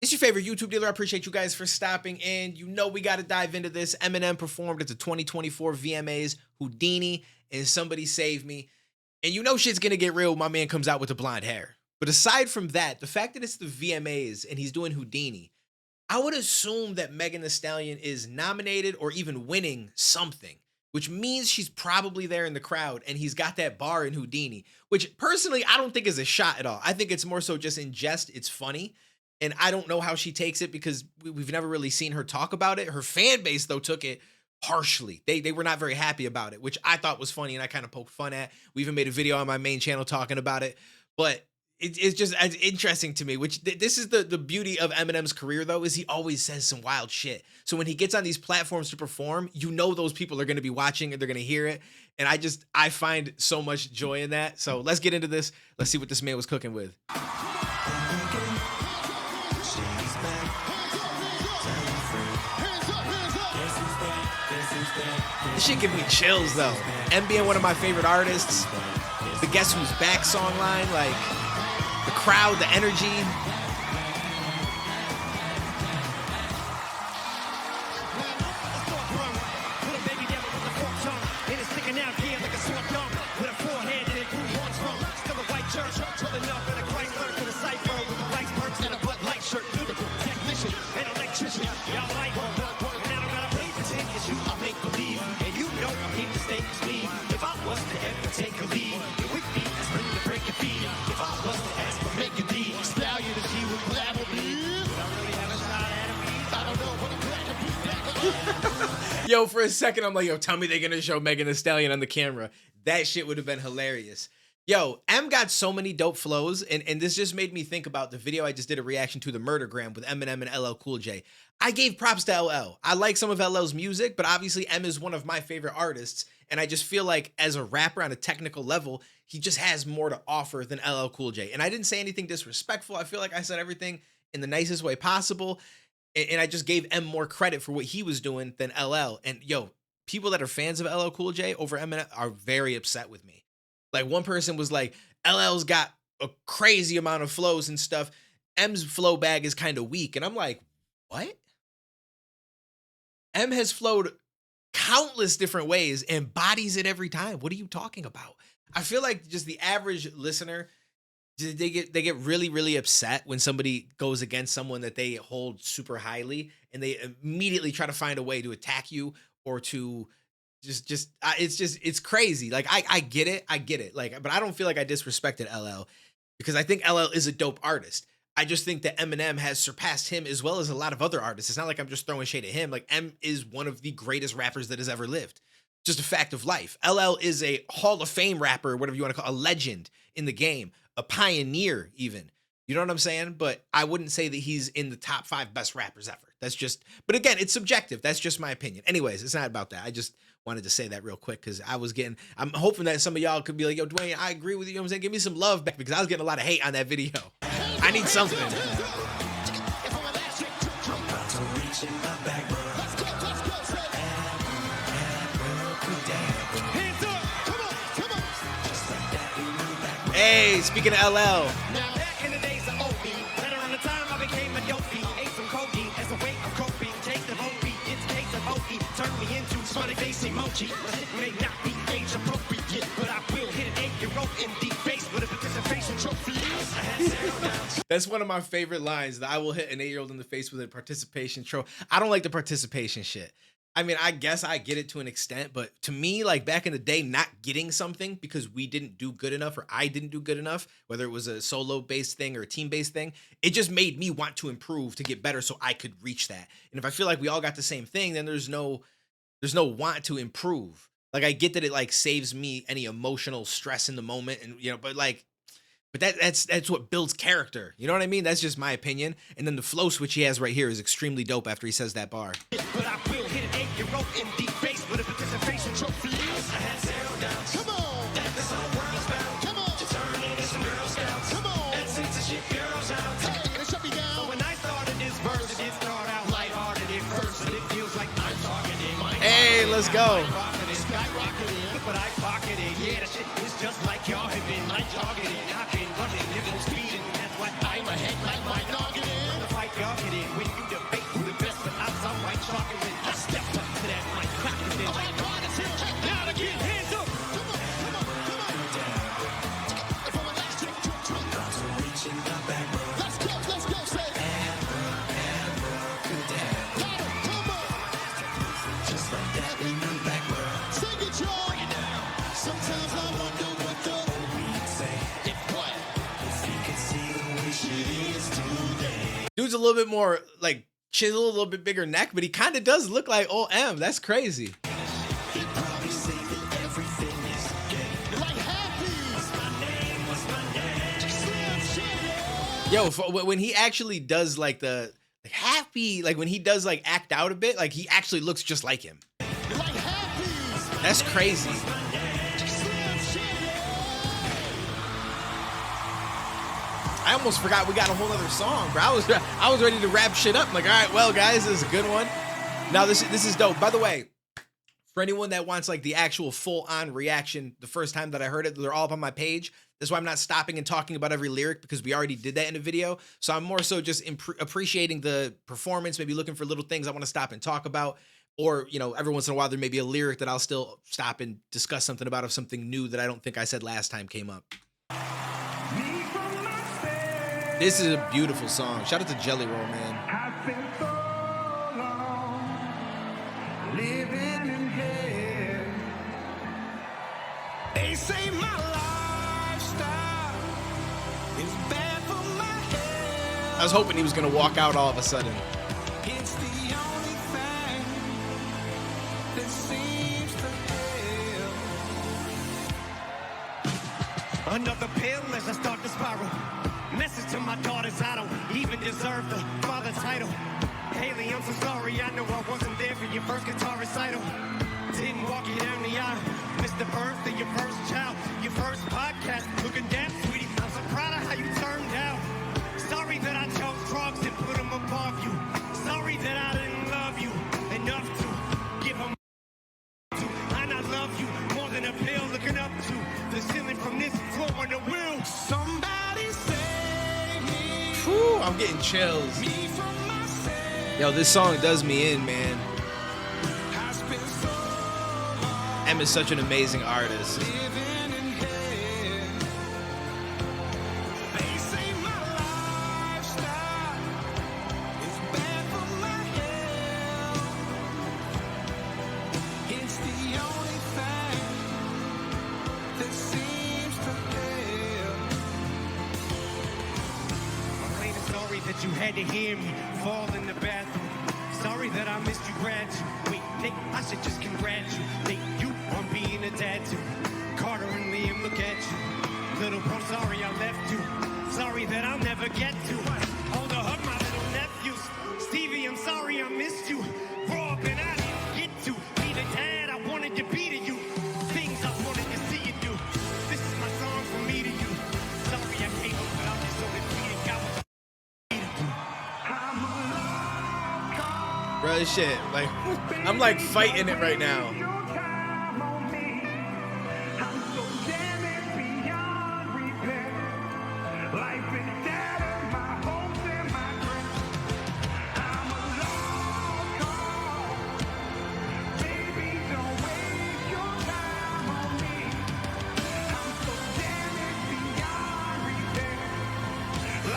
It's your favorite YouTube dealer. I appreciate you guys for stopping in. You know we got to dive into this. Eminem performed at the 2024 VMAs, Houdini, and Somebody Save Me. And you know shit's going to get real when my man comes out with the blonde hair. But aside from that, the fact that it's the VMAs and he's doing Houdini, I would assume that Megan Thee Stallion is nominated or even winning something, which means she's probably there in the crowd and he's got that bar in Houdini, which personally I don't think is a shot at all. I think it's more so just in jest. It's funny. And I don't know how she takes it because we've never really seen her talk about it. Her fan base, though, took it harshly. They were not very happy about it, which I thought was funny and I kind of poked fun at. We even made a video on my main channel talking about it. But it's just as interesting to me, which this is the beauty of Eminem's career, though, is he always says some wild shit. So when he gets on these platforms to perform, you know those people are going to be watching and they're going to hear it. And I find so much joy in that. So let's get into this. Let's see what this man was cooking with. This shit give me chills, though. M being one of my favorite artists, the Guess Who's Back song line, like the crowd, the energy. Yo, for a second, I'm like, yo, tell me they're gonna show Megan Thee Stallion on the camera. That shit would have been hilarious. Yo, M got so many dope flows, and this just made me think about the video I just did a reaction to, the Murdergram with Eminem and LL Cool J. I gave props to LL. I like some of LL's music, but obviously M is one of my favorite artists, and I just feel like as a rapper on a technical level, he just has more to offer than LL Cool J. And I didn't say anything disrespectful. I feel like I said everything in the nicest way possible. And I just gave M more credit for what he was doing than LL. And yo, people that are fans of LL Cool J over Eminem are very upset with me. Like one person was like, LL's got a crazy amount of flows and stuff. M's flow bag is kind of weak. And I'm like, what? M has flowed countless different ways and bodies it every time. What are you talking about? I feel like just the average listener, they get really, really upset when somebody goes against someone that they hold super highly, and they immediately try to find a way to attack you or to it's crazy. Like I get it. Like, but I don't feel like I disrespected LL because I think LL is a dope artist. I just think that Eminem has surpassed him as well as a lot of other artists. It's not like I'm just throwing shade at him. Like M is one of the greatest rappers that has ever lived. Just a fact of life. LL is a Hall of Fame rapper, whatever you want to call it, a legend in the game. A pioneer, even. You know what I'm saying? But I wouldn't say that he's in the top 5 best rappers ever. That's just, but again, it's subjective. That's just my opinion. Anyways, it's not about that. I just wanted to say that real quick because I'm hoping that some of y'all could be like, yo, Duane, I agree with you. You know what I'm saying? Give me some love back because I was getting a lot of hate on that video. I need something. Hey, speaking of LL. That's one of my favorite lines, that I will hit an 8-year-old in the face with a participation trophy. I don't like the participation shit. I mean, I guess I get it to an extent, but to me, like back in the day, not getting something because we didn't do good enough or I didn't do good enough, whether it was a solo-based thing or a team-based thing, it just made me want to improve to get better so I could reach that. And if I feel like we all got the same thing, then there's no want to improve. Like I get that it like saves me any emotional stress in the moment, and you know, but that's what builds character. You know what I mean? That's just my opinion. And then the flow switch he has right here is extremely dope after he says that bar. But I will hit an 8-year-old in deep bass with a participation trophy. I had 0 doubts. Come on. That this whole world's bound. Come on. To turn into some Girl Scouts. Come on. And censorship girls out. Hey, it shut me down. So when I started this verse, it did start out lighthearted at first, but it feels like I'm targeting. Hey, let's go. But I pocketed. Yeah, that shit is just like y'all have been like targeted. I've been running, living, speeding. That's why I'm ahead like my targeting. The fight y'all Dude's a little bit more like chisel, a little bit bigger neck, but he kind of does look like old M. That's crazy. Yo, when he actually does like the like happy, like when he does like act out a bit, like he actually looks just like him. That's crazy. I almost forgot we got a whole other song, bro. I was ready to wrap shit up. I'm like, all right, well, guys, this is a good one. Now this is dope. By the way, for anyone that wants like the actual full on reaction, the first time that I heard it, they're all up on my page. That's why I'm not stopping and talking about every lyric, because we already did that in a video. So I'm more so just appreciating the performance, maybe looking for little things I want to stop and talk about. Or, you know, every once in a while, there may be a lyric that I'll still stop and discuss something about, if something new that I don't think I said last time came up. This is a beautiful song. Shout out to Jelly Roll, man. I've been so long living in hell. They say my lifestyle is bad for my health. I was hoping he was going to walk out all of a sudden. It's the only thing that seems to help. Another pill as I start to spiral. Message to my daughters, I don't even deserve the father title. Haley, I'm so sorry, I know I wasn't there for your first guitar recital. Didn't walk you down the aisle. Missed the birth of your first child. Your first podcast, looking damn sweetie. I'm so proud of how you turned out. Sorry that I chose drugs and put them above you. Sorry that I didn't love you enough to give them to. And I love you more than a pill, looking up to the ceiling from this floor on the wheel. Somebody say Whew, I'm getting chills. Yo, this song does me in, man. M is such an amazing artist. That you had to hear me fall in the bathroom. Sorry that I missed you graduate. I should just congratulate you on being a dad too. Carter and Liam, look at you. Little bro, sorry I left you. Sorry that I'll never get to. Hold a hug, my little nephews. Stevie, I'm sorry I missed you. Grow up and I didn't get to be the dad I wanted to be to you. Things I wanted to see you do. This is my song from me to you. Sorry I came up without you so defeated. Got what Bro, this shit, like, I'm like fighting it right now.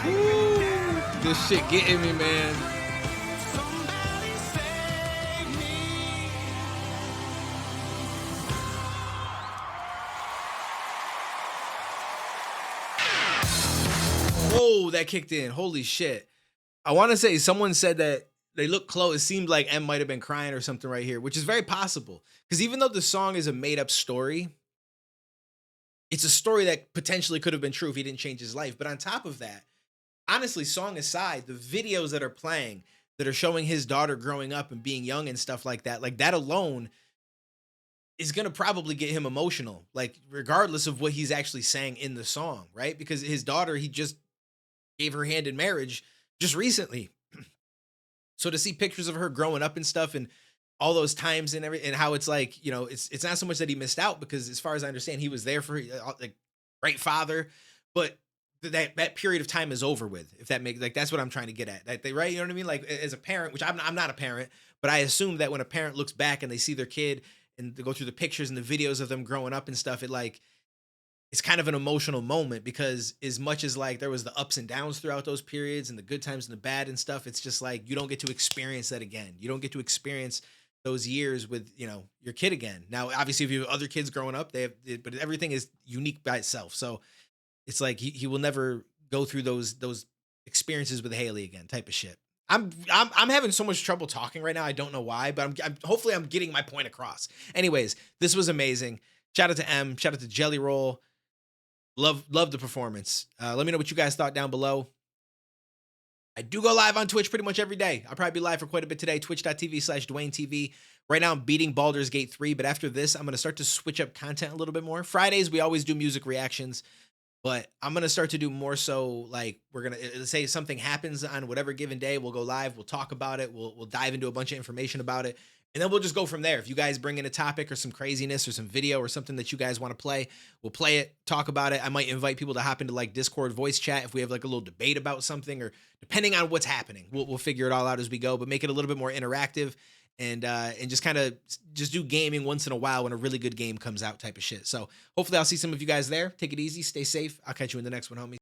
Woo, this shit getting me, man. Oh, that kicked in. Holy shit. I want to say someone said that they look close. It seemed like M might have been crying or something right here, which is very possible. Because even though the song is a made up story, it's a story that potentially could have been true if he didn't change his life. But on top of that, honestly, song aside, the videos that are playing that are showing his daughter growing up and being young and stuff like that alone is going to probably get him emotional, like regardless of what he's actually saying in the song, right? Because his daughter, he just gave her hand in marriage just recently. So to see pictures of her growing up and stuff and all those times and everything, and how it's like, you know, it's not so much that he missed out, because as far as I understand, he was there for like great father, but that period of time is over with, if that makes, like, that's what I'm trying to get at. That they, right? You know what I mean? Like, as a parent, which I'm not a parent, but I assume that when a parent looks back and they see their kid and they go through the pictures and the videos of them growing up and stuff, it's kind of an emotional moment, because as much as like there was the ups and downs throughout those periods and the good times and the bad and stuff, it's just like you don't get to experience that again. You don't get to experience those years with, you know, your kid again. Now, obviously, if you have other kids growing up, but everything is unique by itself. So it's like he will never go through those experiences with Haley again, type of shit. I'm having so much trouble talking right now. I don't know why, but I'm hopefully I'm getting my point across. Anyways, this was amazing. Shout out to M. Shout out to Jelly Roll. Love the performance. Let me know what you guys thought down below. I do go live on Twitch pretty much every day. I'll probably be live for quite a bit today. Twitch.tv/DuaneTV. Right now I'm beating Baldur's Gate 3, but after this, I'm going to start to switch up content a little bit more. Fridays, we always do music reactions, but I'm going to start to do more so like we're going to say something happens on whatever given day. We'll go live. We'll talk about it. We'll dive into a bunch of information about it. And then we'll just go from there. If you guys bring in a topic or some craziness or some video or something that you guys want to play, we'll play it, talk about it. I might invite people to hop into like Discord voice chat if we have like a little debate about something, or depending on what's happening, we'll figure it all out as we go, but make it a little bit more interactive and just kind of just do gaming once in a while when a really good game comes out type of shit. So hopefully I'll see some of you guys there. Take it easy. Stay safe. I'll catch you in the next one, homies.